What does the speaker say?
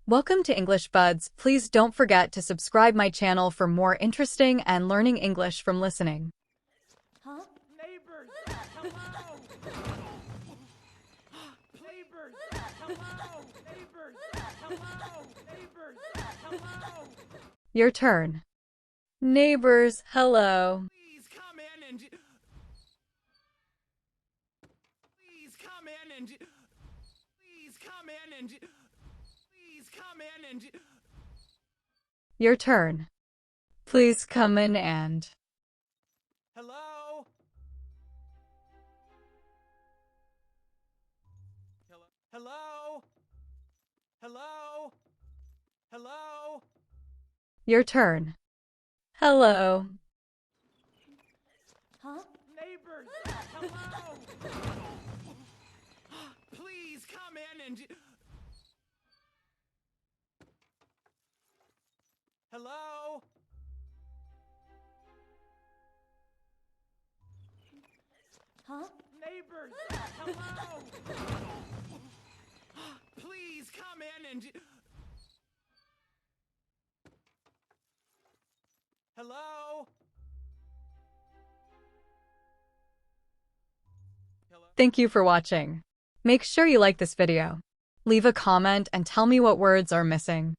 Welcome to English Buds. Please don't forget to subscribe my channel for more interesting and learning English from listening. Huh? Neighbors, hello! Neighbors, hello! Neighbors, hello! Neighbors, hello! Your turn. Neighbors, hello. Please come in and... Please come in and... Please come in and... Please come in and... Your turn. Please come in and... Hello? Hello? Hello? Hello? Your turn. Hello. Huh? Neighbors, hello! Please come in and... Hello? Huh? Neighbors, hello! Please come in and... Hello? Thank you for watching. Make sure you like this video. Leave a comment and tell me what words are missing.